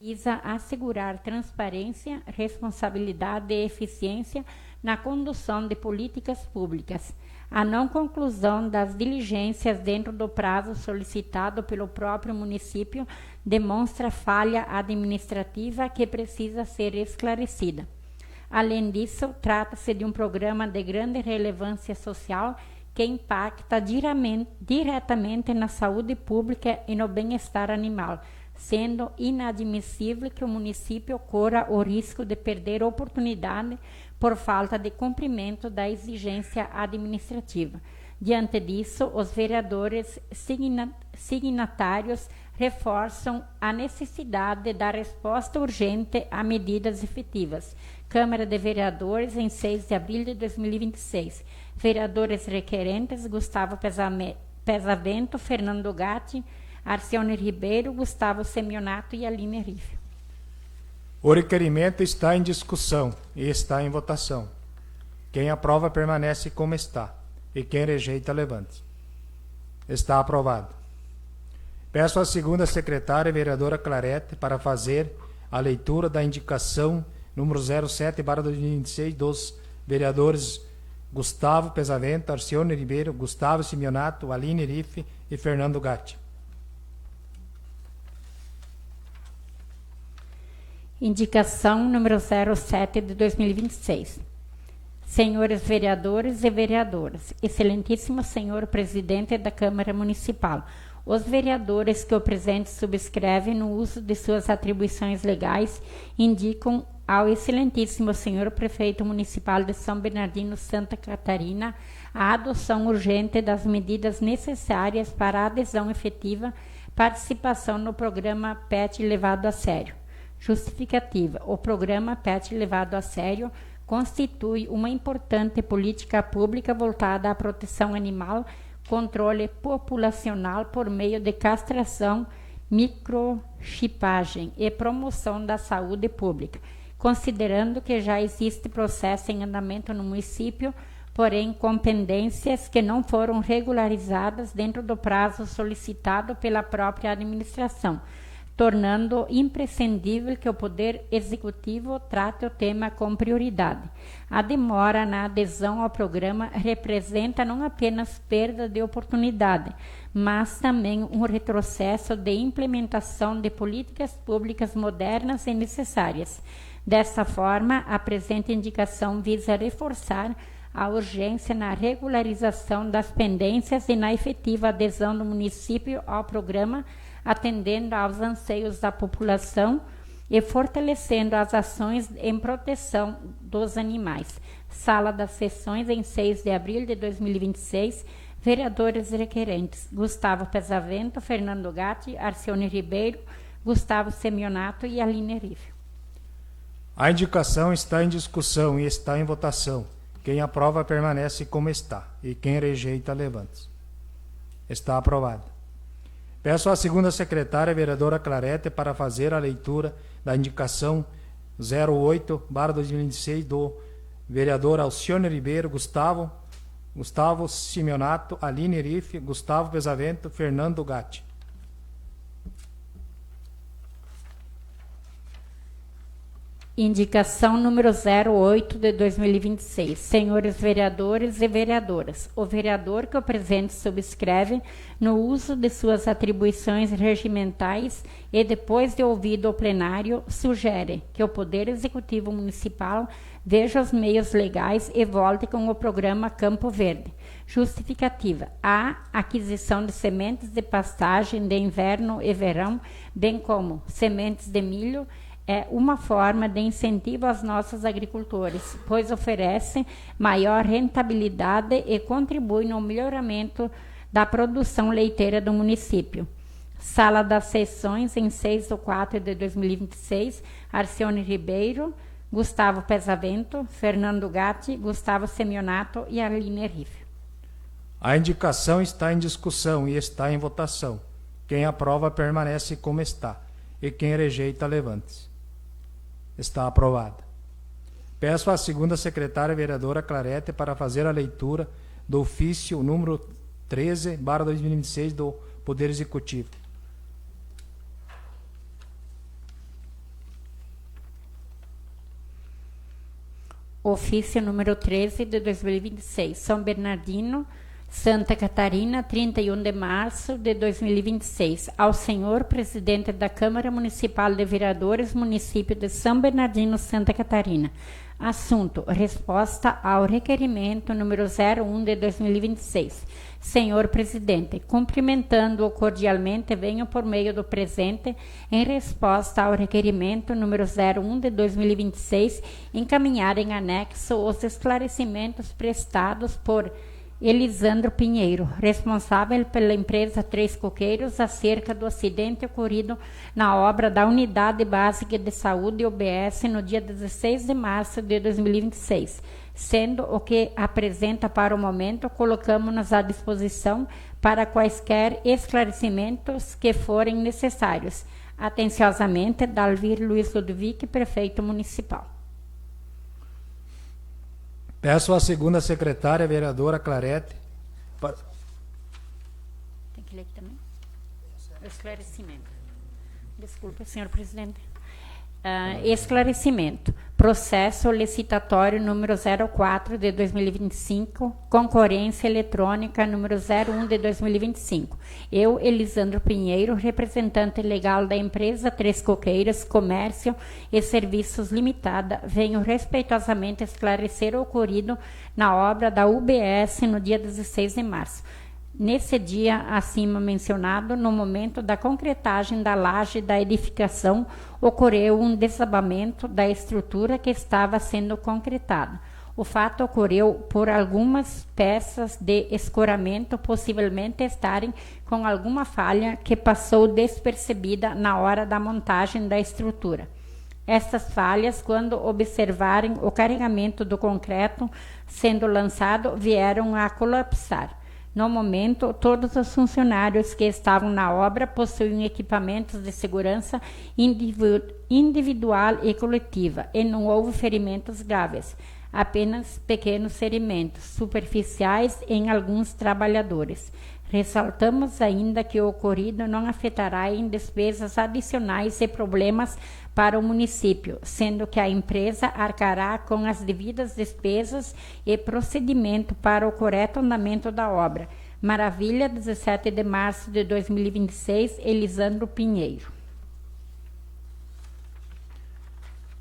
visa assegurar transparência, responsabilidade e eficiência na condução de políticas públicas. A não conclusão das diligências dentro do prazo solicitado pelo próprio município demonstra falha administrativa que precisa ser esclarecida. Além disso, trata-se de um programa de grande relevância social que impacta diretamente na saúde pública e no bem-estar animal, sendo inadmissível que o município corra o risco de perder oportunidade por falta de cumprimento da exigência administrativa. Diante disso, os vereadores signatários reforçam a necessidade de dar resposta urgente a medidas efetivas. Câmara de Vereadores, em 6 de abril de 2026. Vereadores requerentes: Gustavo Pesavento, Fernando Gatti, Arcione Ribeiro, Gustavo Semionato e Aline Riff. O requerimento está em discussão e está em votação. Quem aprova permanece como está, e quem rejeita levante. Está aprovado. Peço à segunda secretária, vereadora Clarete, para fazer a leitura da indicação número 07/2026 dos vereadores Gustavo Pesavento, Arcione Ribeiro, Gustavo Semionato, Aline Riff e Fernando Gatti. Indicação número 07 de 2026. Senhores vereadores e vereadoras, excelentíssimo senhor presidente da Câmara Municipal, os vereadores que o presente subscrevem no uso de suas atribuições legais indicam ao excelentíssimo senhor prefeito municipal de São Bernardino, Santa Catarina, a adoção urgente das medidas necessárias para a adesão efetiva, participação no programa PET levado a sério. Justificativa: o programa PET levado a sério constitui uma importante política pública voltada à proteção animal, controle populacional por meio de castração, microchipagem e promoção da saúde pública. Considerando que já existe processo em andamento no município, porém com pendências que não foram regularizadas dentro do prazo solicitado pela própria administração, tornando imprescindível que o Poder Executivo trate o tema com prioridade. A demora na adesão ao programa representa não apenas perda de oportunidade, mas também um retrocesso de implementação de políticas públicas modernas e necessárias. Dessa forma, a presente indicação visa reforçar a urgência na regularização das pendências e na efetiva adesão do município ao programa, atendendo aos anseios da população e fortalecendo as ações em proteção dos animais. Sala das Sessões, em 6 de abril de 2026, vereadores requerentes: Gustavo Pesavento, Fernando Gatti, Arcione Ribeiro, Gustavo Semionato e Aline Riff. A indicação está em discussão e está em votação. Quem aprova permanece como está, e quem rejeita levante. Está aprovado. Peço à segunda secretária, vereadora Clarete, para fazer a leitura da indicação 08/2026 do vereador Alcione Ribeiro, Gustavo Semionato, Aline Riff, Gustavo Pesavento, Fernando Gatti. Indicação número 08 de 2026. Senhores vereadores e vereadoras, o vereador que o presente subscreve, no uso de suas atribuições regimentais e depois de ouvido o plenário, sugere que o Poder Executivo Municipal veja os meios legais e volte com o programa Campo Verde. Justificativa: a aquisição de sementes de pastagem de inverno e verão, bem como sementes de milho, é uma forma de incentivo aos nossos agricultores, pois oferece maior rentabilidade e contribui no melhoramento da produção leiteira do município. Sala das Sessões, em 6 de 4 de 2026, Arcione Ribeiro, Gustavo Pesavento, Fernando Gatti, Gustavo Semionato e Aline Riff. A indicação está em discussão e está em votação. Quem aprova permanece como está, e quem rejeita levante. Está aprovada. Peço à segunda secretária, vereadora Clarete, para fazer a leitura do ofício número 13/2026 do Poder Executivo. Ofício número 13 de 2026, São Bernardino, Santa Catarina, 31 de março de 2026. Ao senhor presidente da Câmara Municipal de Vereadores, município de São Bernardino, Santa Catarina. Assunto: resposta ao requerimento número 01 de 2026. Senhor presidente, cumprimentando-o cordialmente, venho por meio do presente, em resposta ao requerimento número 01 de 2026, encaminhar em anexo os esclarecimentos prestados por Elisandro Pinheiro, responsável pela empresa Três Coqueiros, acerca do acidente ocorrido na obra da Unidade Básica de Saúde UBS no dia 16 de março de 2026, sendo o que apresenta para o momento, colocamos-nos à disposição para quaisquer esclarecimentos que forem necessários. Atenciosamente, Dalvir Luiz Ludwig, Prefeito Municipal. Peço à segunda secretária, vereadora Clarete, para... Tem que ler aqui também? O esclarecimento. Desculpe, senhor presidente. Esclarecimento. Processo licitatório número 04 de 2025, concorrência eletrônica número 01 de 2025. Eu, Elisandro Pinheiro, representante legal da empresa Três Coqueiras, Comércio e Serviços Limitada, venho respeitosamente esclarecer o ocorrido na obra da UBS no dia 16 de março. Nesse dia acima mencionado, no momento da concretagem da laje da edificação, ocorreu um desabamento da estrutura que estava sendo concretada. O fato ocorreu por algumas peças de escoramento possivelmente estarem com alguma falha que passou despercebida na hora da montagem da estrutura. Estas falhas, quando observarem o carregamento do concreto sendo lançado, vieram a colapsar. No momento, todos os funcionários que estavam na obra possuíam equipamentos de segurança individual e coletiva, e não houve ferimentos graves, apenas pequenos ferimentos superficiais em alguns trabalhadores. Ressaltamos ainda que o ocorrido não afetará em despesas adicionais e problemas para o município, sendo que a empresa arcará com as devidas despesas e procedimento para o correto andamento da obra. Maravilha, 17 de março de 2026, Elisandro Pinheiro.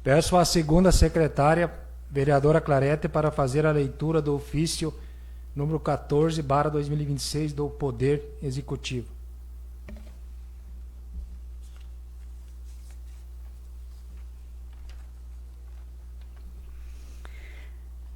Peço à segunda secretária, vereadora Clarete, para fazer a leitura do ofício número 14/2026 do Poder Executivo.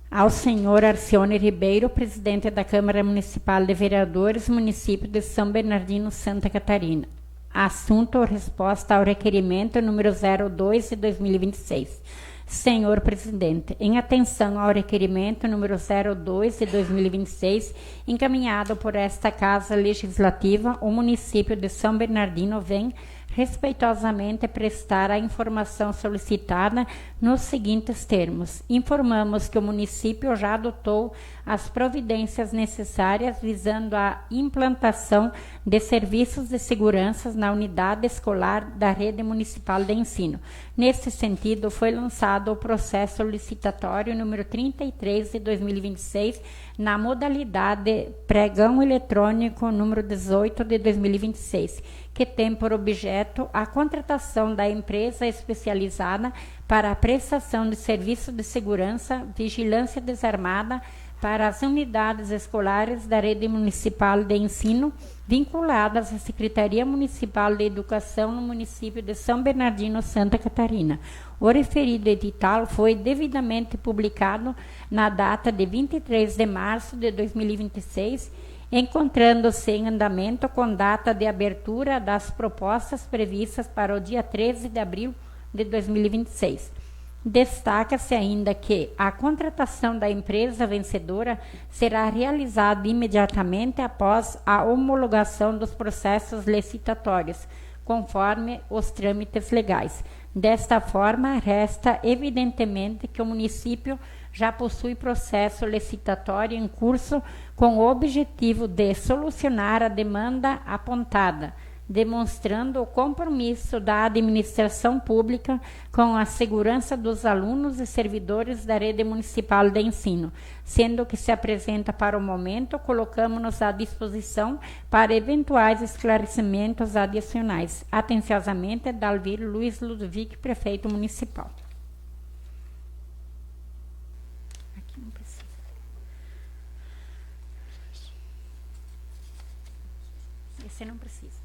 Ao senhor Arcione Ribeiro, presidente da Câmara Municipal de Vereadores, município de São Bernardino, Santa Catarina. Assunto ou resposta ao requerimento número 02 de 2026. Senhor presidente, em atenção ao requerimento número 02 de 2026, encaminhado por esta Casa Legislativa, o município de São Bernardino vem respeitosamente prestar a informação solicitada nos seguintes termos. Informamos que o município já adotou as providências necessárias visando a implantação de serviços de segurança na unidade escolar da rede municipal de ensino. Nesse sentido, foi lançado o processo licitatório número 33 de 2026, na modalidade pregão eletrônico número 18 de 2026, que tem por objeto a contratação da empresa especializada para a prestação de serviço de segurança, vigilância desarmada para as unidades escolares da rede municipal de ensino vinculadas à Secretaria Municipal de Educação no município de São Bernardino, Santa Catarina. O referido edital foi devidamente publicado na data de 23 de março de 2026, encontrando-se em andamento com data de abertura das propostas previstas para o dia 13 de abril de 2026. Destaca-se ainda que a contratação da empresa vencedora será realizada imediatamente após a homologação dos processos licitatórios, conforme os trâmites legais. Desta forma, resta evidentemente que o município já possui processo licitatório em curso com o objetivo de solucionar a demanda apontada, demonstrando o compromisso da administração pública com a segurança dos alunos e servidores da rede municipal de ensino, sendo que se apresenta para o momento, colocamos-nos à disposição para eventuais esclarecimentos adicionais. Atenciosamente, Dalvir Luiz Ludwig, prefeito municipal. Aqui não precisa. Esse não precisa.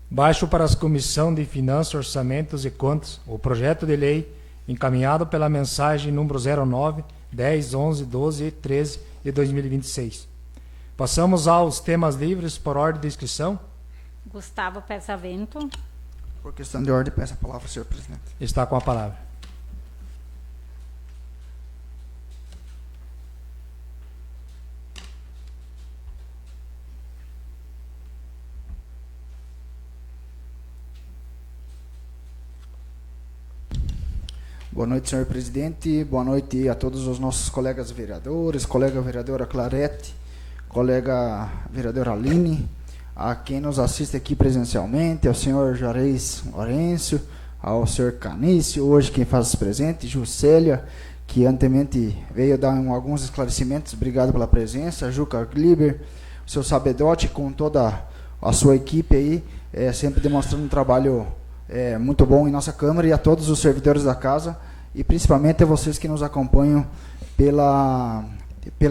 Baixo para as Comissão de Finanças, Orçamentos e Contas o projeto de lei encaminhado pela mensagem número 09, 10, 11, 12 e 13 de 2026. Passamos aos temas livres por ordem de inscrição. Gustavo Pesavento. Por questão de ordem, peço a palavra, senhor presidente. Está com a palavra. Boa noite, senhor presidente. Boa noite a todos os nossos colegas vereadores, colega vereadora Clarete, colega vereadora Aline, a quem nos assiste aqui presencialmente, ao senhor Juarez Lourenço, ao senhor Canício, hoje quem faz presente, Juscelia, que anteriormente veio dar alguns esclarecimentos, obrigado pela presença, Juca Gliber, o seu Sabedote, com toda a sua equipe aí, sempre demonstrando um trabalho muito bom em nossa Câmara, e a todos os servidores da casa, e principalmente a vocês que nos acompanham pela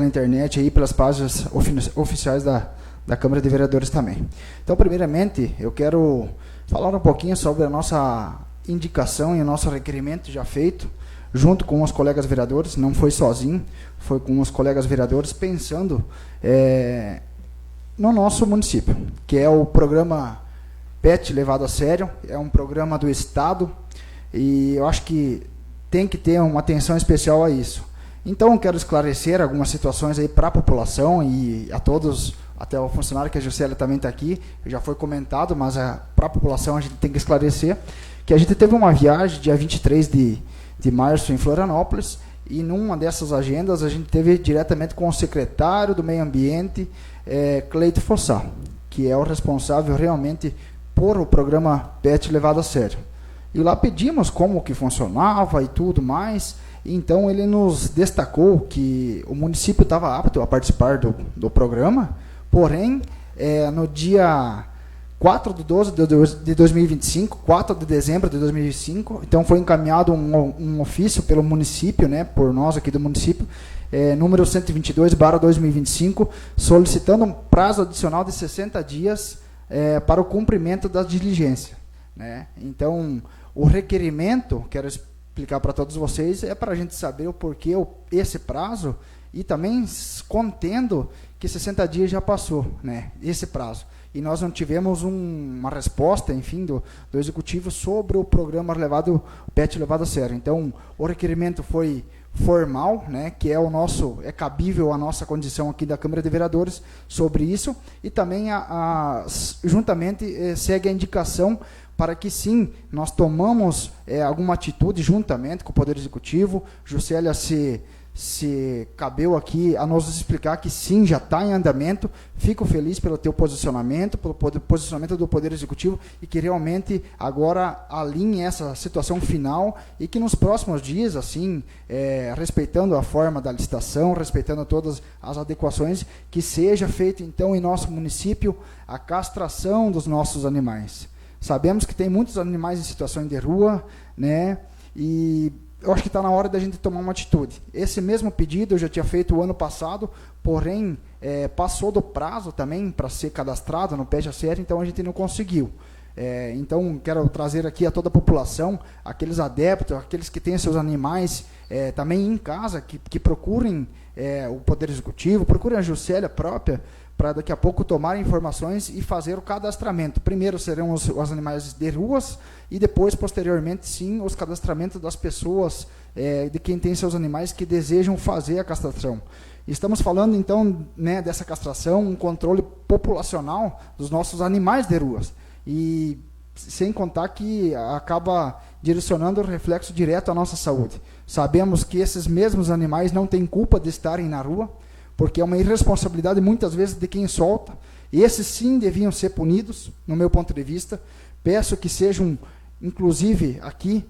internet, aí, pelas páginas oficiais da Câmara de Vereadores também. Então, primeiramente, eu quero falar um pouquinho sobre a nossa indicação e o nosso requerimento já feito, junto com os colegas vereadores, não foi sozinho, foi com os colegas vereadores, pensando no nosso município, que é o programa PET levado a sério, é um programa do Estado, e eu acho que tem que ter uma atenção especial a isso. Então, eu quero esclarecer algumas situações aí para a população e a todos, até o funcionário, que a Juscelia também está aqui, já foi comentado, mas para a população a gente tem que esclarecer, que a gente teve uma viagem dia 23 de março em Florianópolis, e numa dessas agendas a gente teve diretamente com o secretário do Meio Ambiente, Cleito Fossá, que é o responsável realmente por o programa PET levado a sério. E lá pedimos como que funcionava e tudo mais, e então ele nos destacou que o município estava apto a participar do programa, porém, no dia 4 de 12 de 2025, 4 de dezembro de 2025, então foi encaminhado um ofício pelo município, né, por nós aqui do município, número 122/2025, solicitando um prazo adicional de 60 dias para o cumprimento da diligência, né? Então, o requerimento, quero explicar para todos vocês, é para a gente saber o porquê esse prazo, e também contendo que 60 dias já passou, né, esse prazo. E nós não tivemos uma resposta, enfim, do Executivo sobre o programa PET levado a sério. Então, o requerimento foi formal, né, que é cabível a nossa condição aqui da Câmara de Vereadores sobre isso, e também juntamente segue a indicação para que sim, nós tomamos alguma atitude juntamente com o Poder Executivo. Juscelia se cabeu aqui a nos explicar que sim, já está em andamento. Fico feliz pelo teu posicionamento, pelo posicionamento do Poder Executivo, e que realmente agora alinhe essa situação final, e que nos próximos dias, assim, respeitando a forma da licitação, respeitando todas as adequações, que seja feito então em nosso município a castração dos nossos animais. Sabemos que tem muitos animais em situação de rua, né, e eu acho que está na hora da gente tomar uma atitude. Esse mesmo pedido eu já tinha feito o ano passado, porém, passou do prazo também para ser cadastrado no PET sério, então a gente não conseguiu. Então, quero trazer aqui a toda a população, aqueles adeptos, aqueles que têm seus animais também em casa, que procurem o Poder Executivo, procurem a Juscelia própria, para daqui a pouco tomar informações e fazer o cadastramento. Primeiro serão os animais de ruas, e depois, posteriormente, sim, os cadastramentos das pessoas, de quem tem seus animais que desejam fazer a castração. Estamos falando, então, né, dessa castração, um controle populacional dos nossos animais de ruas. E sem contar que acaba direcionando o reflexo direto à nossa saúde. Sabemos que esses mesmos animais não têm culpa de estarem na rua, porque é uma irresponsabilidade muitas vezes de quem solta, Esses sim deviam ser punidos, no meu ponto de vista. Peço que sejam, inclusive aqui,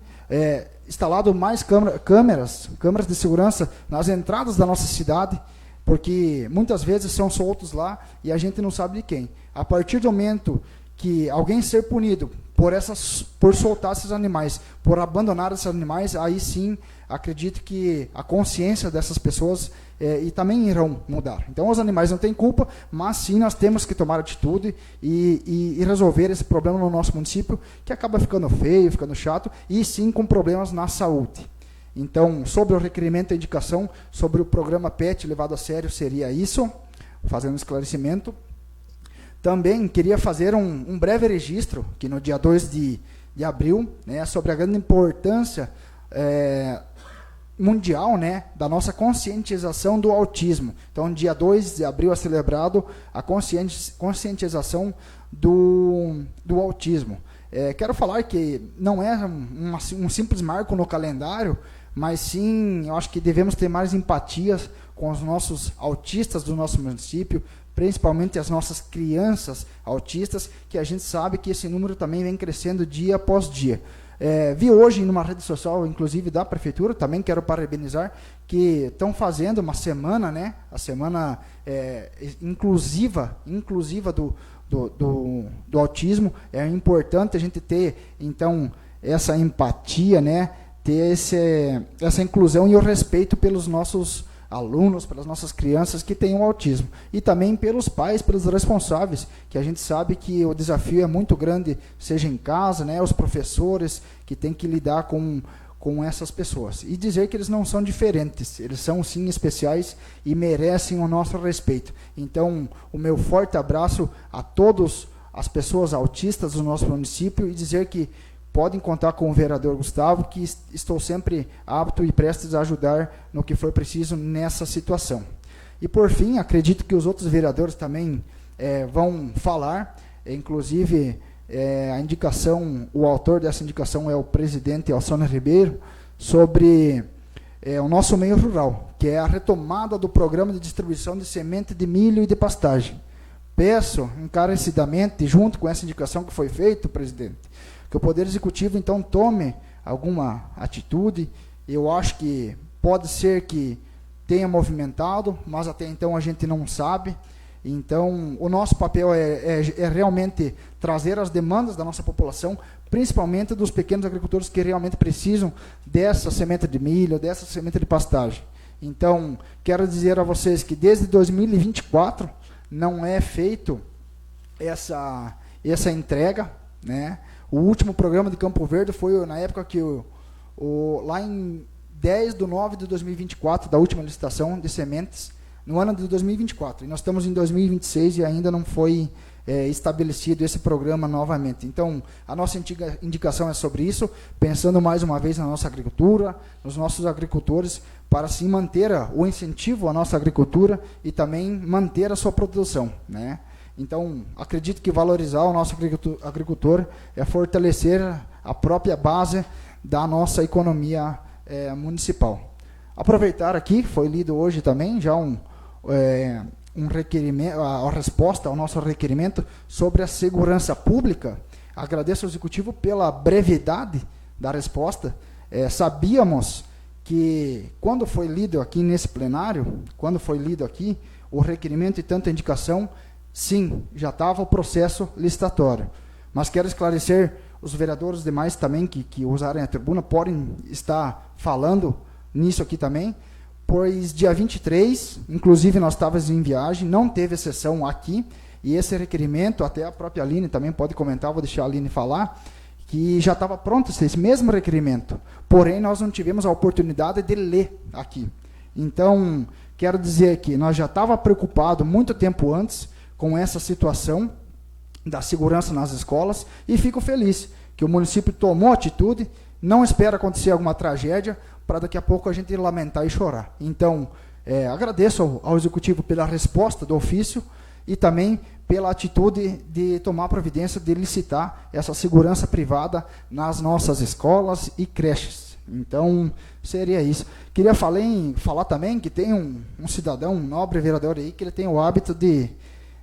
instalado mais câmeras de segurança nas entradas da nossa cidade, porque muitas vezes são soltos lá e a gente não sabe de quem. A partir do momento que alguém ser punido por soltar esses animais, por abandonar esses animais, aí sim acredito que a consciência dessas pessoas e também irão mudar. Então os animais não têm culpa, mas sim nós temos que tomar atitude e resolver esse problema no nosso município, que acaba ficando feio, ficando chato, e sim com problemas na saúde. Então, sobre o requerimento e indicação, sobre o programa PET levado a sério, seria isso, fazendo um esclarecimento. Também queria fazer um breve registro, que no dia 2 de abril, né, sobre a grande importância mundial, né, da nossa conscientização do autismo. Então, dia 2 de abril é celebrado a conscientização do autismo. Quero falar que não é um simples marco no calendário, mas sim, eu acho que devemos ter mais empatias com os nossos autistas do nosso município, principalmente as nossas crianças autistas, que a gente sabe que esse número também vem crescendo dia após dia. Vi hoje numa rede social, inclusive da prefeitura, também quero parabenizar, que estão fazendo uma semana, né, a semana inclusiva do autismo. É importante a gente ter, então, essa empatia, né, ter essa inclusão e o respeito pelos nossos alunos, pelas nossas crianças que têm o autismo, e também pelos pais, pelos responsáveis, que a gente sabe que o desafio é muito grande, seja em casa, né, os professores que têm que lidar com essas pessoas, e dizer que eles não são diferentes, eles são sim especiais e merecem o nosso respeito. Então, o meu forte abraço a todas as pessoas autistas do nosso município, e dizer que podem contar com o vereador Gustavo, que estou sempre apto e prestes a ajudar no que for preciso nessa situação. E, por fim, acredito que os outros vereadores também vão falar, inclusive a indicação, o autor dessa indicação é o presidente Alcione Ribeiro, sobre o nosso meio rural, que é a retomada do programa de distribuição de semente de milho e de pastagem. Peço encarecidamente, junto com essa indicação que foi feita, presidente, que o Poder Executivo, então, tome alguma atitude. Eu acho que pode ser que tenha movimentado, mas até então a gente não sabe. Então, o nosso papel é realmente trazer as demandas da nossa população, principalmente dos pequenos agricultores que realmente precisam dessa semente de milho, dessa semente de pastagem. Então, quero dizer a vocês que desde 2024 não é feito essa entrega, né? O último programa de Campo Verde foi na época que lá em 10/9/2024, da última licitação de sementes, no ano de 2024. E nós estamos em 2026 e ainda não foi estabelecido esse programa novamente. Então, a nossa indicação é sobre isso, pensando mais uma vez na nossa agricultura, nos nossos agricultores, para sim manter o incentivo à nossa agricultura e também manter a sua produção, né? Então, acredito que valorizar o nosso agricultor é fortalecer a própria base da nossa economia municipal. Aproveitar aqui, foi lido hoje também já um requerimento, a resposta ao nosso requerimento sobre a segurança pública. Agradeço ao Executivo pela brevidade da resposta. Sabíamos que quando foi lido aqui nesse plenário, o requerimento e tanta indicação, sim, já estava o processo licitatório. Mas quero esclarecer, os vereadores demais também que usarem a tribuna podem estar falando nisso aqui também, pois dia 23, inclusive nós estávamos em viagem, não teve sessão aqui, e esse requerimento, até a própria Aline também pode comentar, vou deixar a Aline falar, que já estava pronto esse mesmo requerimento, porém nós não tivemos a oportunidade de ler aqui. Então, quero dizer que nós já estávamos preocupados muito tempo antes com essa situação da segurança nas escolas, e fico feliz que o município tomou atitude, não espera acontecer alguma tragédia, para daqui a pouco a gente lamentar e chorar. Então, agradeço ao Executivo pela resposta do ofício e também pela atitude de tomar providência de licitar essa segurança privada nas nossas escolas e creches. Então, seria isso. Queria falar também que tem um cidadão, um nobre vereador aí, que ele tem o hábito de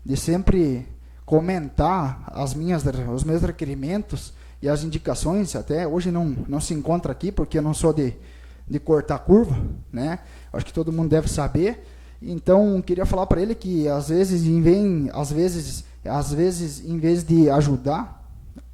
de sempre comentar os meus requerimentos e as indicações. Até hoje não se encontra aqui, porque eu não sou de cortar curva, né? Acho que todo mundo deve saber. Então, queria falar para ele que, às vezes, em vez de ajudar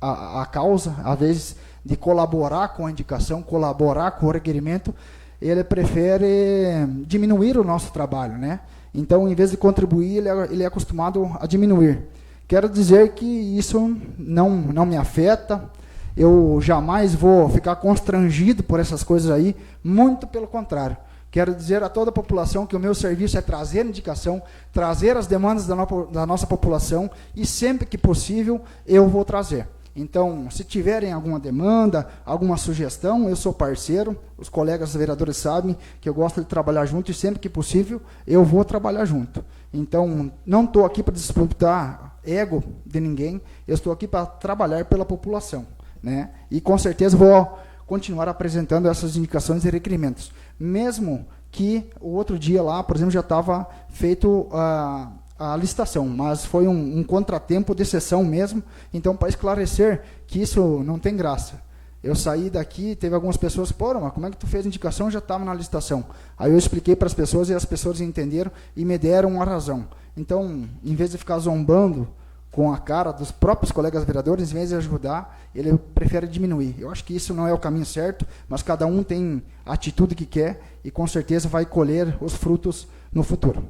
a causa, às vezes de colaborar com a indicação, colaborar com o requerimento, ele prefere diminuir o nosso trabalho, né? Então, em vez de contribuir, ele é acostumado a diminuir. Quero dizer que isso não me afeta. Eu jamais vou ficar constrangido por essas coisas aí, muito pelo contrário. Quero dizer a toda a população que o meu serviço é trazer indicação, trazer as demandas da nossa população, e sempre que possível eu vou trazer. Então, se tiverem alguma demanda, alguma sugestão, eu sou parceiro, os colegas vereadores sabem que eu gosto de trabalhar junto, e sempre que possível eu vou trabalhar junto. Então, não estou aqui para disputar ego de ninguém, eu estou aqui para trabalhar pela população, né? E com certeza vou continuar apresentando essas indicações e requerimentos. Mesmo que o outro dia lá, por exemplo, já estava feito a licitação, mas foi um contratempo de sessão mesmo. Então, para esclarecer que isso não tem graça. Eu saí daqui, teve algumas pessoas, pô, mas como é que tu fez a indicação? Já estava na licitação. Aí eu expliquei para as pessoas, e as pessoas entenderam e me deram a razão. Então, em vez de ficar zombando com a cara dos próprios colegas vereadores, em vez de ajudar, ele prefere diminuir. Eu acho que isso não é o caminho certo, mas cada um tem a atitude que quer e com certeza vai colher os frutos no futuro.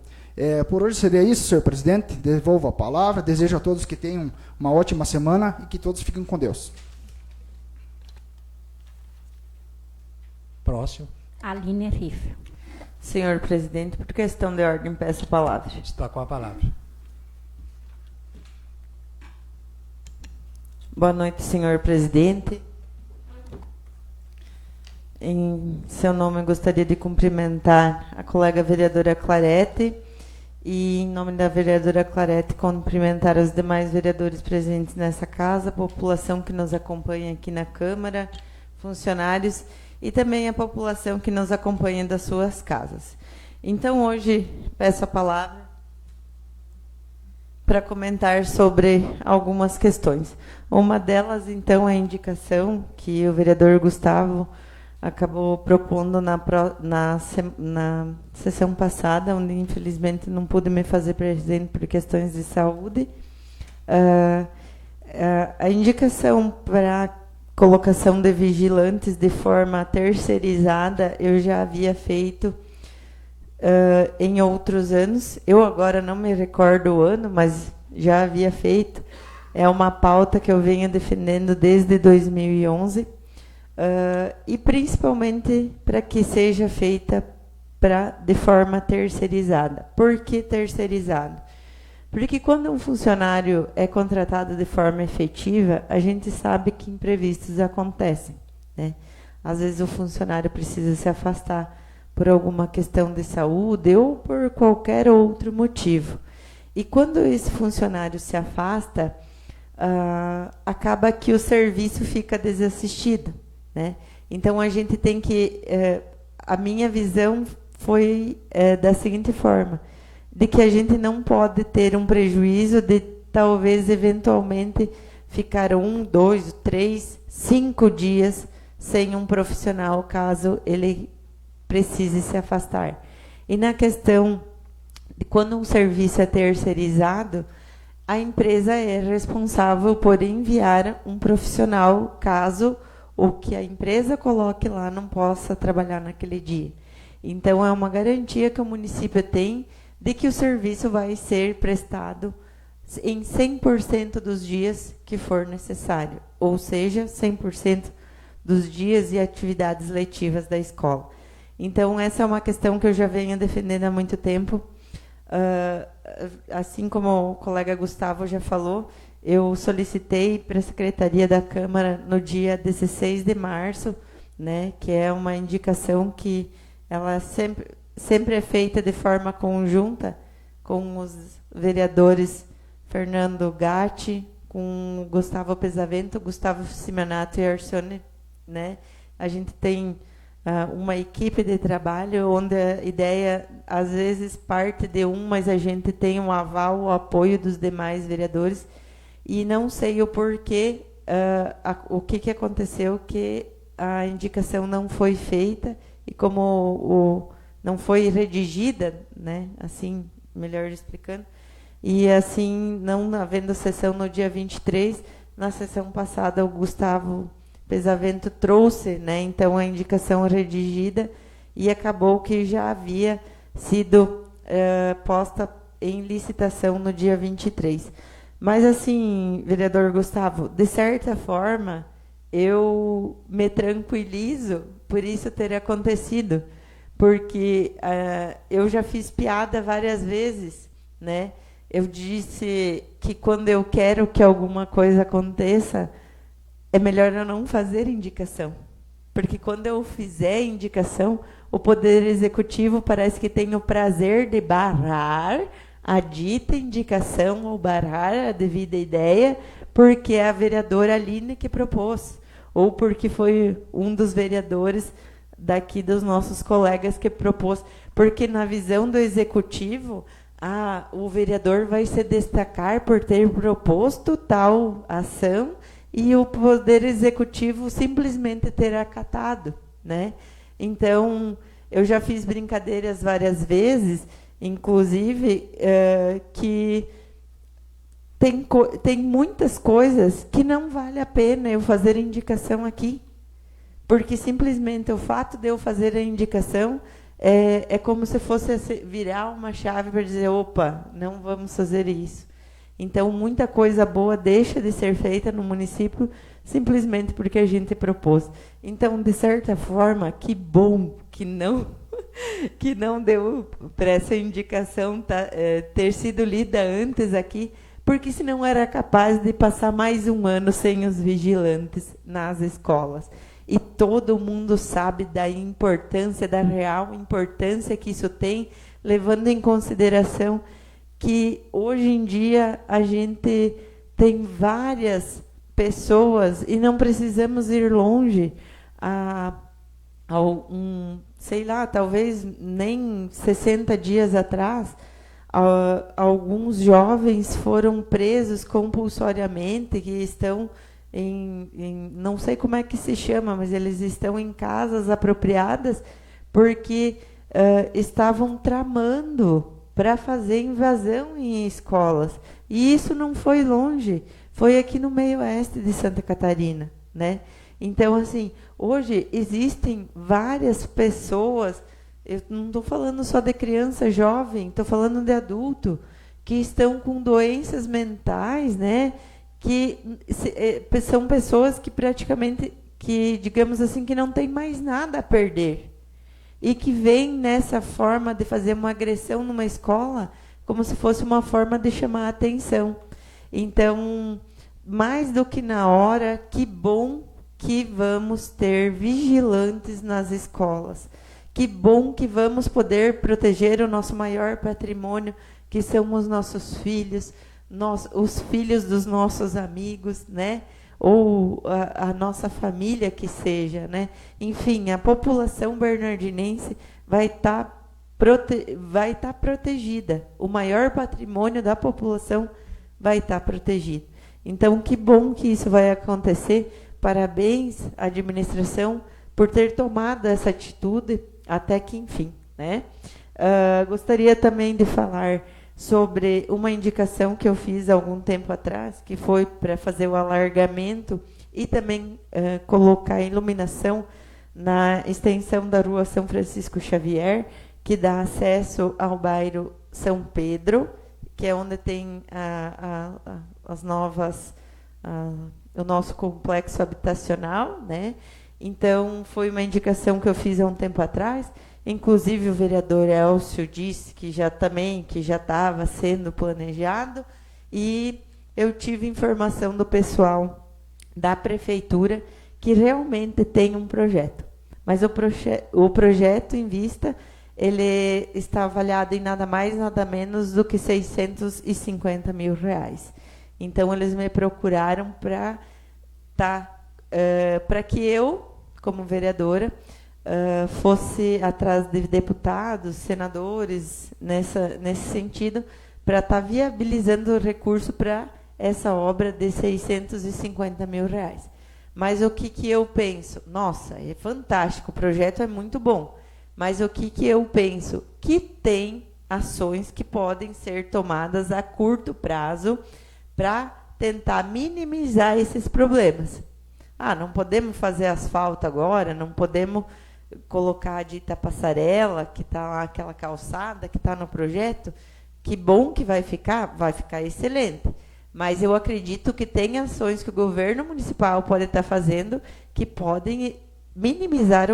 Por hoje seria isso, senhor presidente. Devolvo a palavra. Desejo a todos que tenham uma ótima semana e que todos fiquem com Deus. Próximo. Aline Riff. Senhor presidente, por questão de ordem, peço a palavra. Está com a palavra. Boa noite, senhor presidente. Em seu nome, gostaria de cumprimentar a colega vereadora Clarete e, em nome da vereadora Clarete, cumprimentar os demais vereadores presentes nessa casa, a população que nos acompanha aqui na Câmara, funcionários e também a população que nos acompanha das suas casas. Então, hoje, peço a palavra para comentar sobre algumas questões. Uma delas, então, é a indicação que o vereador Gustavo acabou propondo na sessão passada, onde, infelizmente, não pude me fazer presente por questões de saúde. A indicação para colocação de vigilantes de forma terceirizada, eu já havia feito em outros anos. Eu agora não me recordo o ano, mas já havia feito. É uma pauta que eu venho defendendo desde 2011, e principalmente para que seja feita de forma terceirizada. Por que terceirizado? Porque quando um funcionário é contratado de forma efetiva, a gente sabe que imprevistos acontecem, né? Às vezes o funcionário precisa se afastar por alguma questão de saúde ou por qualquer outro motivo. E quando esse funcionário se afasta, acaba que o serviço fica desassistido, né? Então, a gente tem que... a minha visão foi da seguinte forma, de que a gente não pode ter um prejuízo de, talvez, eventualmente, ficar 1, 2, 3, 5 dias sem um profissional, caso ele precise se afastar. E na questão de quando um serviço é terceirizado, a empresa é responsável por enviar um profissional, caso o que a empresa coloque lá não possa trabalhar naquele dia. Então, é uma garantia que o município tem de que o serviço vai ser prestado em 100% dos dias que for necessário, ou seja, 100% dos dias e atividades letivas da escola. Então, essa é uma questão que eu já venho defendendo há muito tempo. Assim como o colega Gustavo já falou, eu solicitei para a Secretaria da Câmara no dia 16 de março, né, que é uma indicação que ela sempre é feita de forma conjunta com os vereadores Fernando Gatti, com Gustavo Pesavento, Gustavo Simanato e Arcione, né? A gente tem uma equipe de trabalho onde a ideia, às vezes, parte de um, mas a gente tem um aval, o apoio dos demais vereadores. E não sei o porquê, o que aconteceu, que a indicação não foi feita, e como não foi redigida, né, assim, melhor explicando, e assim, não havendo sessão no dia 23, na sessão passada o Gustavo Pesavento trouxe, né, então, a indicação redigida, e acabou que já havia sido posta em licitação no dia 23. Mas, assim, vereador Gustavo, de certa forma, eu me tranquilizo por isso ter acontecido, porque eu já fiz piada várias vezes, né? Eu disse que quando eu quero que alguma coisa aconteça, é melhor eu não fazer indicação. Porque quando eu fizer indicação, o Poder Executivo parece que tem o prazer de barrar a dita indicação ou barrar a devida ideia, porque é a vereadora Aline que propôs, ou porque foi um dos vereadores daqui dos nossos colegas que propôs, porque na visão do Executivo, o vereador vai se destacar por ter proposto tal ação e o Poder Executivo simplesmente ter acatado, né? Então, eu já fiz brincadeiras várias vezes, inclusive, que tem muitas coisas que não vale a pena eu fazer indicação aqui, porque simplesmente o fato de eu fazer a indicação é como se fosse virar uma chave para dizer, opa, não vamos fazer isso. Então, muita coisa boa deixa de ser feita no município simplesmente porque a gente propôs. Então, de certa forma, que bom que não deu para essa indicação ter sido lida antes aqui, porque senão era capaz de passar mais um ano sem os vigilantes nas escolas. E todo mundo sabe da importância, da real importância que isso tem, levando em consideração que hoje em dia a gente tem várias pessoas, e não precisamos ir longe, sei lá, talvez nem 60 dias atrás, alguns jovens foram presos compulsoriamente, que estão não sei como é que se chama, mas eles estão em casas apropriadas, porque estavam tramando para fazer invasão em escolas. E isso não foi longe, foi aqui no meio oeste de Santa Catarina, né? Então, assim, hoje existem várias pessoas, eu não estou falando só de criança jovem, estou falando de adulto, que estão com doenças mentais, né? Que são pessoas que praticamente, digamos assim, que não tem mais nada a perder. E que vem nessa forma de fazer uma agressão numa escola como se fosse uma forma de chamar a atenção. Então, mais do que na hora, que bom que vamos ter vigilantes nas escolas. Que bom que vamos poder proteger o nosso maior patrimônio, que são os nossos filhos, os filhos dos nossos amigos, né? Ou a nossa família que seja, né? Enfim, a população bernardinense vai estar protegida. O maior patrimônio da população vai estar protegido. Então, que bom que isso vai acontecer. Parabéns à administração por ter tomado essa atitude até que, enfim, né? Gostaria também de falar sobre uma indicação que eu fiz há algum tempo atrás, que foi para fazer o alargamento e também colocar a iluminação na extensão da rua São Francisco Xavier, que dá acesso ao bairro São Pedro, que é onde tem as novas, o nosso complexo habitacional, né? Então, foi uma indicação que eu fiz há um tempo atrás. Inclusive, o vereador Elcio disse que já estava sendo planejado, e eu tive informação do pessoal da prefeitura que realmente tem um projeto. Mas o projeto em vista, ele está avaliado em nada mais, nada menos do que R$650 mil. Então, eles me procuraram para que eu, como vereadora, fosse atrás de deputados, senadores, nesse sentido, para estar viabilizando o recurso para essa obra de R$ 650 mil. Mas o que eu penso? Nossa, é fantástico, o projeto é muito bom. Mas o que eu penso? Que tem ações que podem ser tomadas a curto prazo para tentar minimizar esses problemas. Não podemos fazer asfalto agora, não podemos colocar a dita passarela, que está lá, aquela calçada que está no projeto. Que bom que vai ficar excelente. Mas eu acredito que tem ações que o governo municipal pode estar fazendo que podem minimizar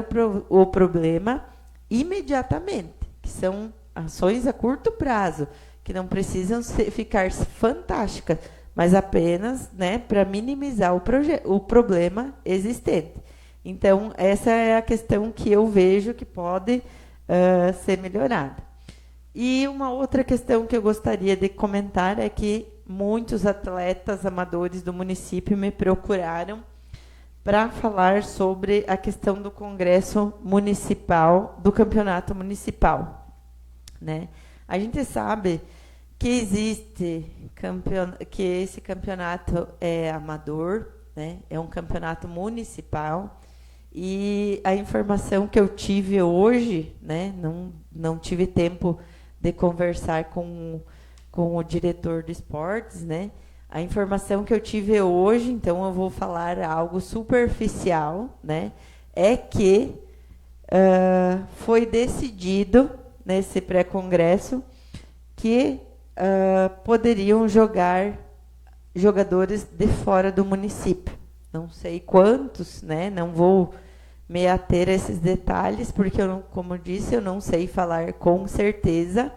o problema imediatamente, que são ações a curto prazo, que não precisam ficar fantásticas, mas apenas, né, para minimizar o problema existente. Então, essa é a questão que eu vejo que pode ser melhorada. E uma outra questão que eu gostaria de comentar é que muitos atletas amadores do município me procuraram para falar sobre a questão do Congresso Municipal, do Campeonato Municipal. Né? A gente sabe que existe que esse campeonato é amador, né? É um campeonato municipal, e a informação que eu tive hoje, né? Não tive tempo de conversar com o diretor de esportes, né? A informação que eu tive hoje, então eu vou falar algo superficial, né? É que foi decidido nesse pré-congresso que poderiam jogar jogadores de fora do município. Não sei quantos, né? Não vou me ater a esses detalhes, porque, como eu disse, eu não sei falar com certeza.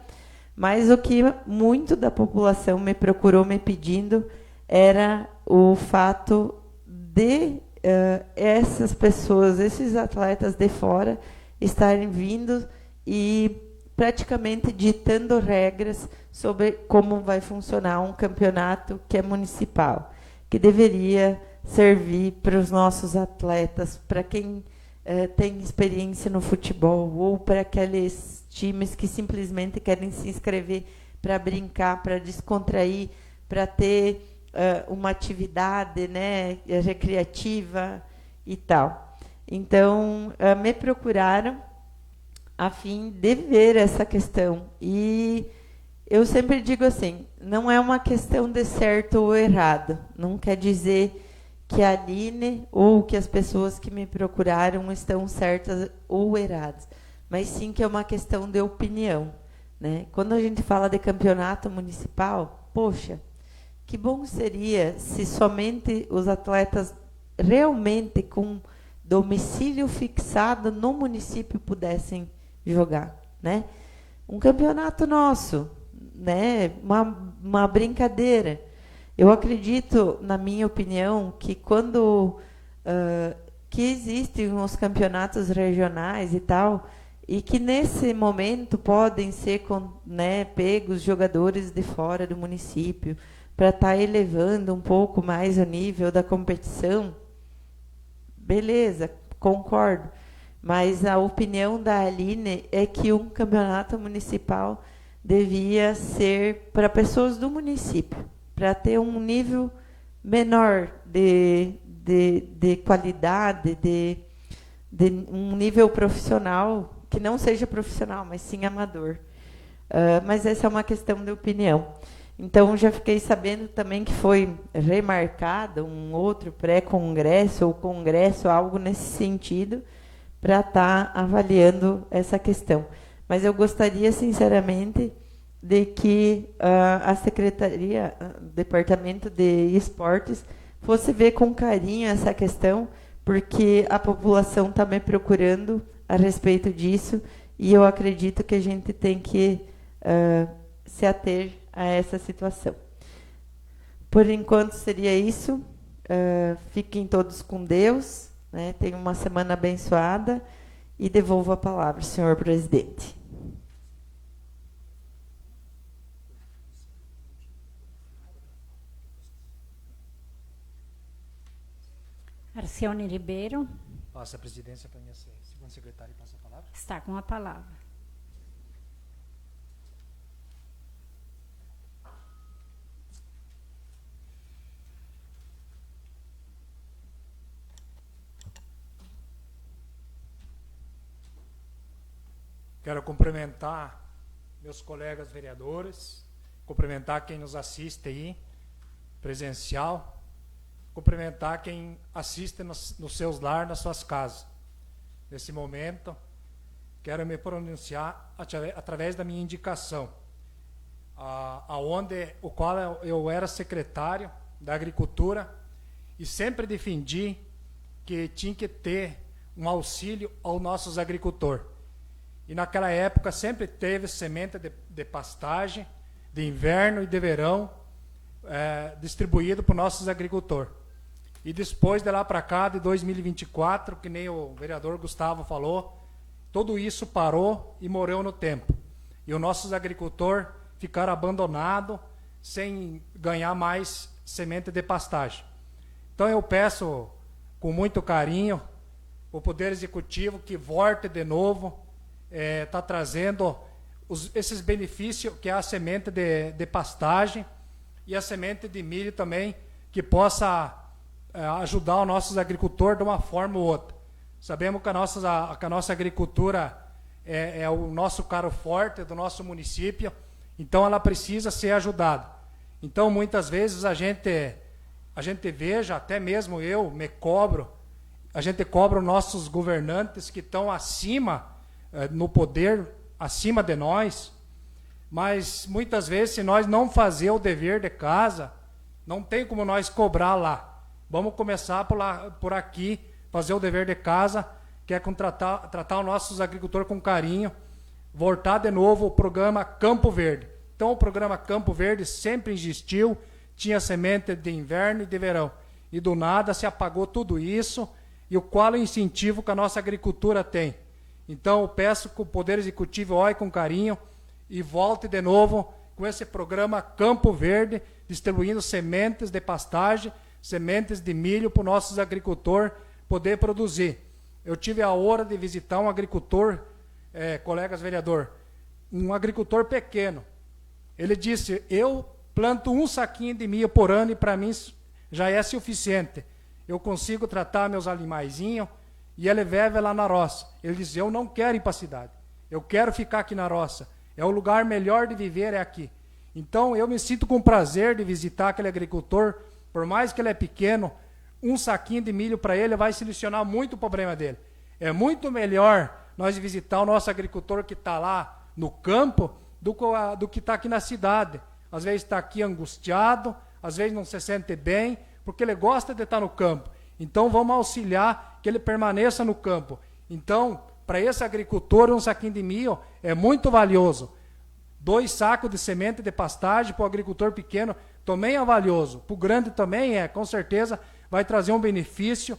Mas o que muito da população me procurou me pedindo era o fato de essas pessoas, esses atletas de fora, estarem vindo e praticamente ditando regras sobre como vai funcionar um campeonato que é municipal, que deveria servir para os nossos atletas, para quem tem experiência no futebol, ou para aqueles times que simplesmente querem se inscrever para brincar, para descontrair, para ter uma atividade, né, recreativa e tal. Então, me procuraram a fim de ver essa questão. E eu sempre digo assim, não é uma questão de certo ou errado. Não quer dizer que a Aline ou que as pessoas que me procuraram estão certas ou erradas, mas sim que é uma questão de opinião, né? Quando a gente fala de campeonato municipal, poxa, que bom seria se somente os atletas realmente com domicílio fixado no município pudessem jogar, né? Um campeonato nosso, né? Uma brincadeira. Eu acredito, na minha opinião, que quando que existem os campeonatos regionais e tal, e que nesse momento podem ser pegos jogadores de fora do município para estar elevando um pouco mais o nível da competição, beleza, concordo. Mas a opinião da Aline é que um campeonato municipal devia ser para pessoas do município, para ter um nível menor de qualidade, de um nível profissional, que não seja profissional, mas sim amador. Mas essa é uma questão de opinião. Então, já fiquei sabendo também que foi remarcado um outro pré-congresso ou congresso, algo nesse sentido, para estar avaliando essa questão. Mas eu gostaria, sinceramente, de que a Secretaria, Departamento de Esportes, fosse ver com carinho essa questão, porque a população está me procurando a respeito disso, e eu acredito que a gente tem que se ater a essa situação. Por enquanto seria isso. Fiquem todos com Deus, né? Tenham uma semana abençoada, e devolvo a palavra, senhor presidente. Arcione Ribeiro. Passa a presidência para a minha segunda secretária e passa a palavra. Está com a palavra. Quero cumprimentar meus colegas vereadores, cumprimentar quem nos assiste aí, presencial, cumprimentar quem assiste nos seus lares, nas suas casas. Nesse momento, quero me pronunciar através da minha indicação, o qual eu era secretário da Agricultura e sempre defendi que tinha que ter um auxílio aos nossos agricultores. E naquela época sempre teve semente de pastagem, de inverno e de verão, distribuído para os nossos agricultores. E depois de lá para cá, de 2024, que nem o vereador Gustavo falou, tudo isso parou e morreu no tempo. E os nossos agricultores ficaram abandonados, sem ganhar mais semente de pastagem. Então eu peço, com muito carinho, o Poder Executivo que volte de novo, está trazendo esses benefícios, que é a semente de pastagem e a semente de milho também, que possa ajudar os nossos agricultores de uma forma ou outra. Sabemos que a nossa agricultura é o nosso caro forte do nosso município, então ela precisa ser ajudada. Então muitas vezes a gente veja, até mesmo eu me cobro, a gente cobra os nossos governantes que estão acima, no poder, acima de nós, mas muitas vezes, se nós não fazer o dever de casa, não tem como nós cobrar lá. Vamos começar por aqui, fazer o dever de casa, que é tratar os nossos agricultores com carinho, voltar de novo o programa Campo Verde. Então o programa Campo Verde sempre existiu, tinha semente de inverno e de verão, e do nada se apagou tudo isso, e qual é o incentivo que a nossa agricultura tem? Então eu peço que o Poder Executivo olhe com carinho e volte de novo com esse programa Campo Verde, distribuindo sementes de pastagem, sementes de milho para os nossos agricultores poder produzir. Eu tive a honra de visitar um agricultor, colegas vereador, um agricultor pequeno. Ele disse, eu planto um saquinho de milho por ano e para mim já é suficiente. Eu consigo tratar meus animaizinhos, e ele vive lá na roça. Ele diz, eu não quero ir para a cidade, eu quero ficar aqui na roça. É o lugar melhor de viver, é aqui. Então eu me sinto com prazer de visitar aquele agricultor, por mais que ele é pequeno, um saquinho de milho para ele vai solucionar muito o problema dele. É muito melhor nós visitar o nosso agricultor que está lá no campo do que está aqui na cidade. Às vezes está aqui angustiado, às vezes não se sente bem, porque ele gosta de estar no campo. Então vamos auxiliar que ele permaneça no campo. Então, para esse agricultor, um saquinho de milho é muito valioso. 2 sacos de semente de pastagem para o agricultor pequeno também é valioso. Para o grande também com certeza vai trazer um benefício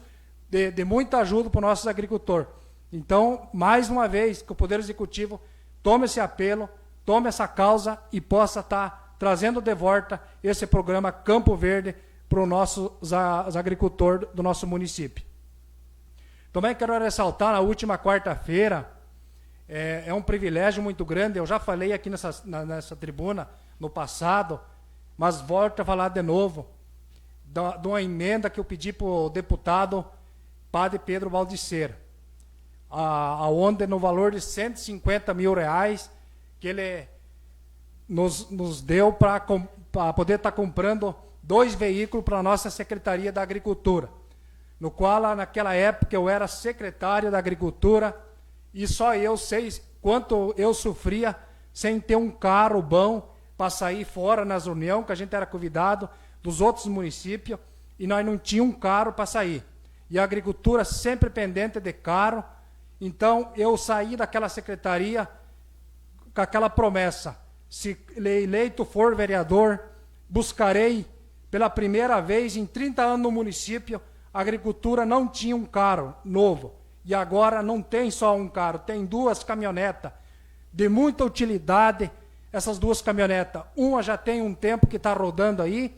de muita ajuda para o nosso agricultor. Então, mais uma vez, que o Poder Executivo tome esse apelo, tome essa causa e possa estar trazendo de volta esse programa Campo Verde para os nossos agricultores do nosso município. Também quero ressaltar, na última quarta-feira, é um privilégio muito grande, eu já falei aqui nessa tribuna no passado, mas volto a falar de novo, de uma emenda que eu pedi para o deputado Padre Pedro Baldiceira, aonde no valor de R$150 mil, que ele nos deu para poder estar comprando 2 veículos para a nossa Secretaria da Agricultura, no qual, naquela época, eu era secretário da Agricultura e só eu sei quanto eu sofria sem ter um carro bom para sair fora nas reuniões, que a gente era convidado dos outros municípios e nós não tínhamos um carro para sair. E a Agricultura sempre pendente de carro. Então, eu saí daquela secretaria com aquela promessa, se eleito for vereador, buscarei pela primeira vez em 30 anos no município. A Agricultura não tinha um carro novo, e agora não tem só um carro, tem 2 caminhonetas de muita utilidade. Essas 2 caminhonetas, uma já tem um tempo que está rodando aí,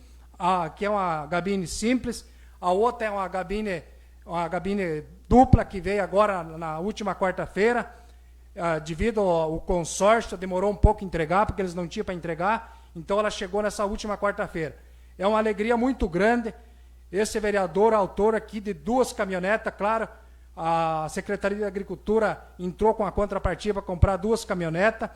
que é uma gabine simples, a outra é uma gabine uma gabine dupla que veio agora na última quarta-feira, devido ao consórcio, demorou um pouco a entregar, porque eles não tinham para entregar, então ela chegou nessa última quarta-feira. É uma alegria muito grande, esse vereador, autor aqui de 2 caminhonetas, claro, a Secretaria de Agricultura entrou com a contrapartida para comprar 2 caminhonetas,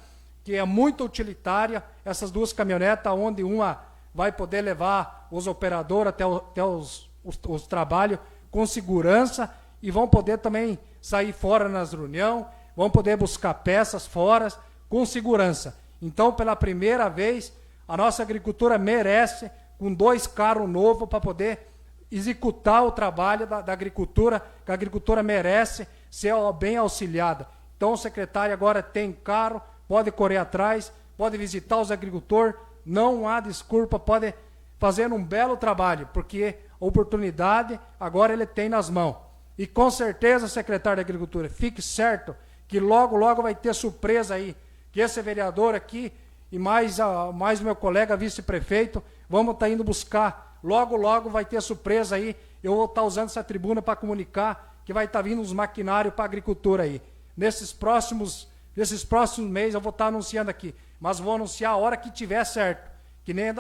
que é muito utilitária, essas 2 caminhonetas, onde uma vai poder levar os operadores até os trabalhos com segurança, e vão poder também sair fora nas reuniões, vão poder buscar peças fora com segurança. Então, pela primeira vez, a nossa agricultura merece, com 2 carros novos, para poder executar o trabalho da agricultura, que a agricultura merece ser bem auxiliada. Então, o secretário agora tem carro, pode correr atrás, pode visitar os agricultores, não há desculpa, pode fazer um belo trabalho, porque a oportunidade agora ele tem nas mãos. E com certeza, secretário da Agricultura, fique certo que logo, logo vai ter surpresa aí, que esse vereador aqui e mais o meu colega vice-prefeito, vamos estar indo buscar, logo, logo vai ter surpresa aí, eu vou estar usando essa tribuna para comunicar que vai estar vindo uns maquinários para a agricultura aí. Nesses próximos meses eu vou estar anunciando aqui, mas vou anunciar a hora que tiver certo, que nem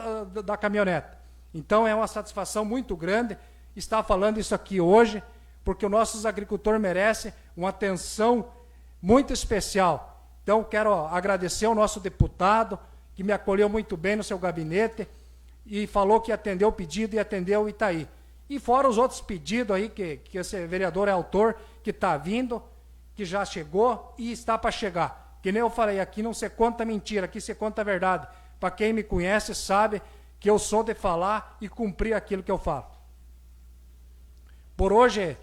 da caminhoneta. Então é uma satisfação muito grande estar falando isso aqui hoje, porque os nossos agricultores merecem uma atenção muito especial. Então quero agradecer ao nosso deputado, que me acolheu muito bem no seu gabinete, e falou que atendeu o pedido e atendeu o Itaí. E fora os outros pedidos aí, que esse vereador é autor, que está vindo, que já chegou e está para chegar. Que nem eu falei, aqui não se conta mentira, aqui se conta a verdade. Para quem me conhece sabe que eu sou de falar e cumprir aquilo que eu falo. Por hoje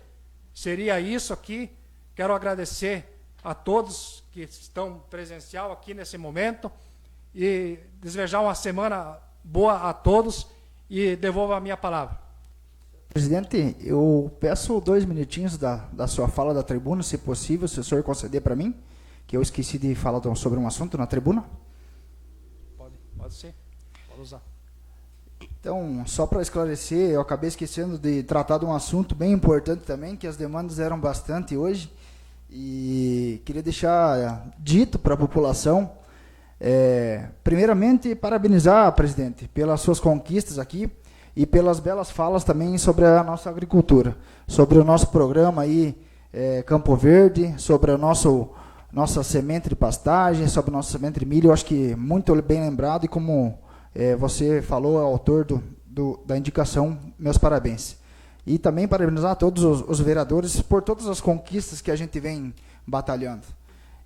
seria isso aqui. Quero agradecer a todos que estão presencial aqui nesse momento e desejar uma semana boa a todos e devolvo a minha palavra. Presidente, eu peço 2 minutinhos da sua fala da tribuna, se possível, se o senhor conceder para mim, que eu esqueci de falar sobre um assunto na tribuna. Pode ser, pode usar. Então, só para esclarecer, eu acabei esquecendo de tratar de um assunto bem importante também, que as demandas eram bastante hoje, e queria deixar dito para a população, primeiramente, parabenizar, presidente, pelas suas conquistas aqui, e pelas belas falas também sobre a nossa agricultura, sobre o nosso programa aí, Campo Verde, sobre a nossa semente de pastagem, sobre a nossa semente de milho. Eu acho que muito bem lembrado, e como você falou, é autor da indicação, meus parabéns. E também parabenizar a todos os vereadores por todas as conquistas que a gente vem batalhando.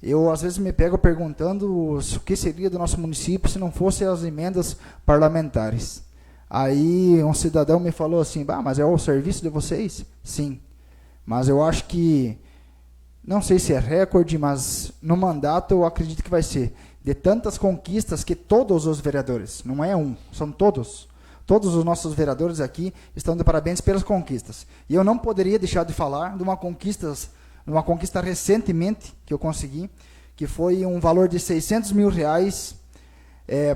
Eu, às vezes, me pego perguntando o que seria do nosso município se não fossem as emendas parlamentares. Aí um cidadão me falou assim, mas é o serviço de vocês? Sim, mas eu acho que, não sei se é recorde, mas no mandato eu acredito que vai ser, de tantas conquistas que todos os vereadores, não é um, são todos os nossos vereadores aqui estão de parabéns pelas conquistas. E eu não poderia deixar de falar de uma conquista recentemente que eu consegui, que foi um valor de R$600 mil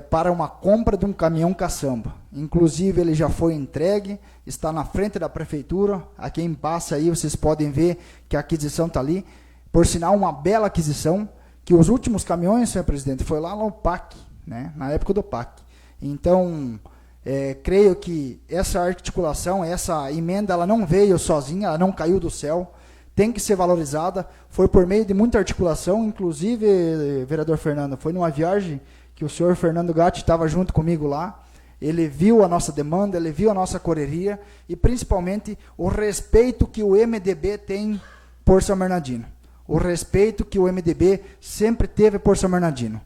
para uma compra de um caminhão caçamba. Inclusive ele já foi entregue, está na frente da prefeitura. A quem passa aí vocês podem ver que a aquisição está ali. Por sinal, uma bela aquisição, que os últimos caminhões, senhor presidente, foi lá no PAC, né, na época do PAC. Então, creio que essa articulação, essa emenda, ela não veio sozinha, ela não caiu do céu, tem que ser valorizada, foi por meio de muita articulação, inclusive, vereador Fernando, foi numa viagem que o senhor Fernando Gatti estava junto comigo lá, ele viu a nossa demanda, ele viu a nossa correria e principalmente o respeito que o MDB tem por São Bernardino. O respeito que o MDB sempre teve por São Bernardino.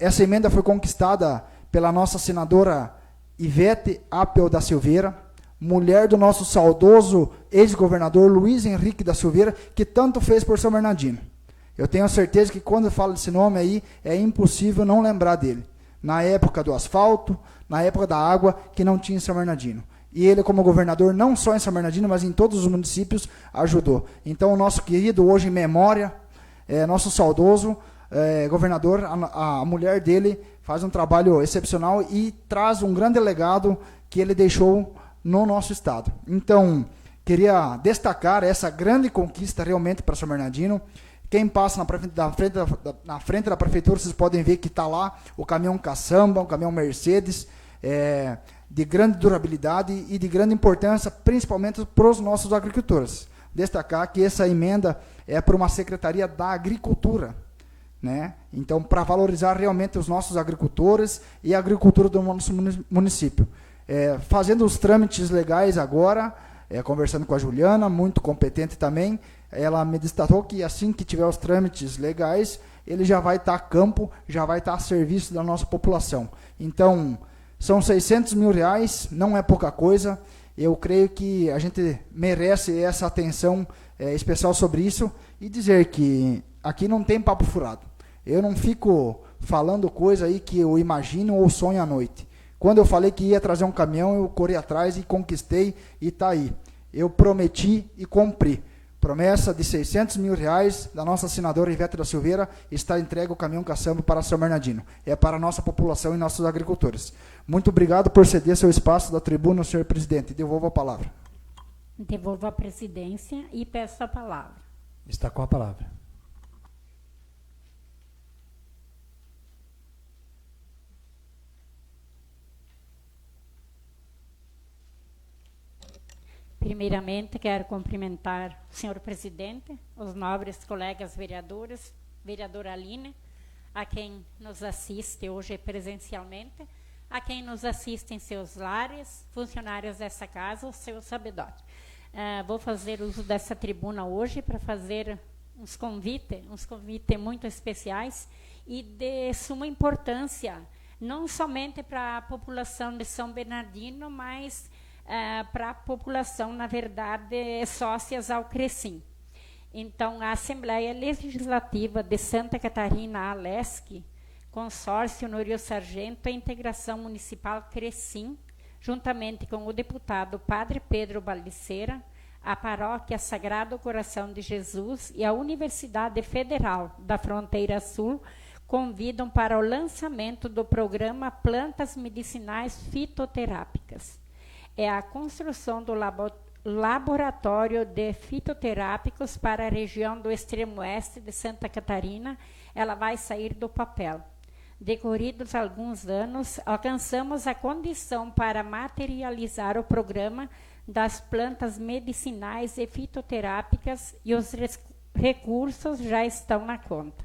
Essa emenda foi conquistada pela nossa senadora Ivete Apel da Silveira, mulher do nosso saudoso ex-governador Luiz Henrique da Silveira, que tanto fez por São Bernardino. Eu tenho certeza que quando eu falo desse nome aí, é impossível não lembrar dele. Na época do asfalto, na época da água, que não tinha em São Bernardino. E ele, como governador, não só em São Bernardino, mas em todos os municípios, ajudou. Então, o nosso querido, hoje em memória, nosso saudoso governador, a mulher dele faz um trabalho excepcional e traz um grande legado que ele deixou no nosso estado. Então, queria destacar essa grande conquista realmente para São Bernardino. Quem passa na frente da prefeitura, vocês podem ver que está lá o caminhão caçamba, o caminhão Mercedes, de grande durabilidade e de grande importância, principalmente para os nossos agricultores. Destacar que essa emenda é para uma Secretaria da Agricultura, né? Então, para valorizar realmente os nossos agricultores e a agricultura do nosso município. Fazendo os trâmites legais agora, conversando com a Juliana, muito competente também, ela me destacou que assim que tiver os trâmites legais, ele já vai estar a campo, já vai estar a serviço da nossa população. Então, são 600 mil reais, não é pouca coisa. Eu creio que a gente merece essa atenção especial sobre isso e dizer que aqui não tem papo furado. Eu não fico falando coisa aí que eu imagino ou sonho à noite. Quando eu falei que ia trazer um caminhão, eu corri atrás e conquistei e está aí. Eu prometi e cumpri. Promessa de 600 mil reais da nossa senadora Ivete da Silveira, está entregue o caminhão caçamba para São Bernardino. É para a nossa população e nossos agricultores. Muito obrigado por ceder seu espaço da tribuna, senhor presidente. Devolvo a palavra. Devolvo a presidência e peço a palavra. Está com a palavra. Primeiramente, quero cumprimentar o senhor presidente, os nobres colegas vereadores, vereadora Aline, a quem nos assiste hoje presencialmente, a quem nos assiste em seus lares, funcionários dessa casa, os seus sabedores. Vou fazer uso dessa tribuna hoje para fazer uns convites muito especiais e de suma importância, não somente para a população de São Bernardino, mas para a população, na verdade, sócias ao Crecim. Então, a Assembleia Legislativa de Santa Catarina, ALESC, Consórcio Honorio Sargento, a Integração Municipal Crecim, juntamente com o deputado Padre Pedro Baldiceira, a Paróquia Sagrado Coração de Jesus e a Universidade Federal da Fronteira Sul, convidam para o lançamento do programa Plantas Medicinais Fitoterápicas. É a construção do laboratório de fitoterápicos para a região do extremo oeste de Santa Catarina. Ela vai sair do papel. Decorridos alguns anos, alcançamos a condição para materializar o programa das plantas medicinais e fitoterápicas e os recursos já estão na conta.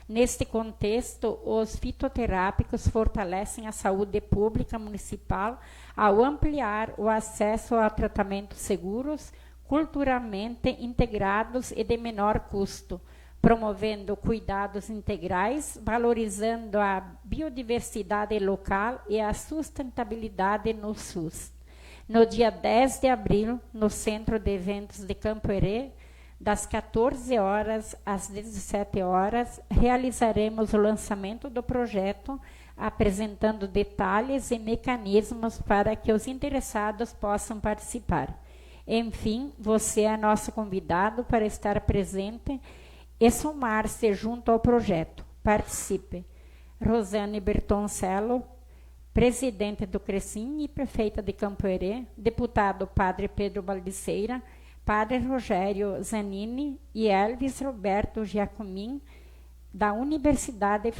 Neste contexto, os fitoterápicos fortalecem a saúde pública municipal ao ampliar o acesso a tratamentos seguros, culturalmente integrados e de menor custo, promovendo cuidados integrais, valorizando a biodiversidade local e a sustentabilidade no SUS. No dia 10 de abril, no Centro de Eventos de Campo Herê, das 14 horas às 17 horas, realizaremos o lançamento do projeto, apresentando detalhes e mecanismos para que os interessados possam participar. Enfim, você é nosso convidado para estar presente e somar-se junto ao projeto. Participe. Rosane Bertoncello, presidente do Crecim e prefeita de Campo Herê, deputado Padre Pedro Baldiceira, Padre Rogério Zanini e Elvis Roberto Giacomin, da Universidade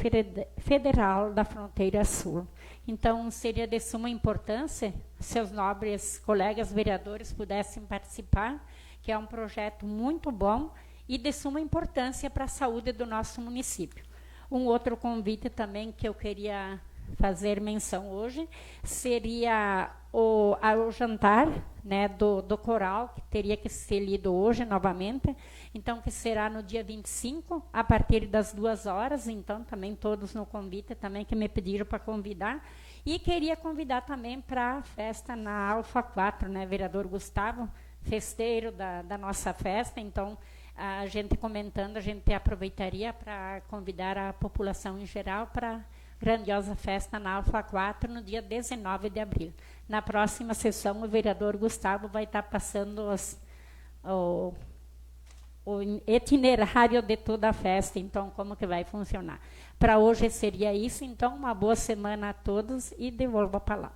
Federal da Fronteira Sul. Então, seria de suma importância seus nobres colegas vereadores pudessem participar, que é um projeto muito bom e de suma importância para a saúde do nosso município. Um outro convite também que eu queria fazer menção hoje seria o jantar, né, do coral, que teria que ser lido hoje novamente, então que será no dia 25, a partir das 2 horas, então também todos no convite, também que me pediram para convidar, e queria convidar também para a festa na Alfa 4, né, vereador Gustavo, festeiro da nossa festa, então a gente comentando, a gente aproveitaria para convidar a população em geral para grandiosa festa na Alfa 4 no dia 19 de abril. Na próxima sessão, o vereador Gustavo vai estar passando o itinerário de toda a festa, então, como que vai funcionar. Para hoje seria isso, então, uma boa semana a todos e devolvo a palavra.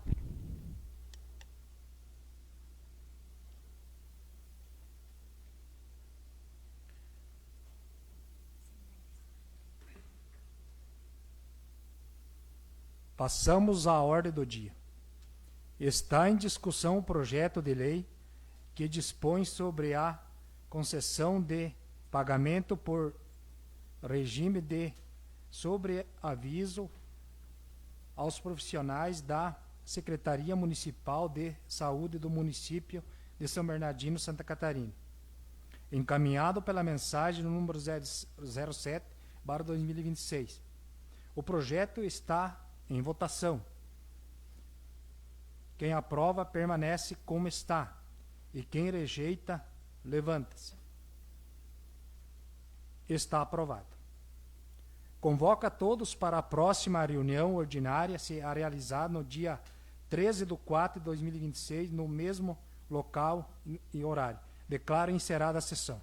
Passamos à ordem do dia. Está em discussão o projeto de lei que dispõe sobre a concessão de pagamento por regime de sobreaviso aos profissionais da Secretaria Municipal de Saúde do município de São Bernardino, Santa Catarina, encaminhado pela mensagem no número 07/2026. O projeto está em votação. Quem aprova permanece como está, e quem rejeita, levanta-se. Está aprovado. Convoca todos para a próxima reunião ordinária a realizar no dia 13/4/2026, no mesmo local e horário. Declaro encerrada a sessão.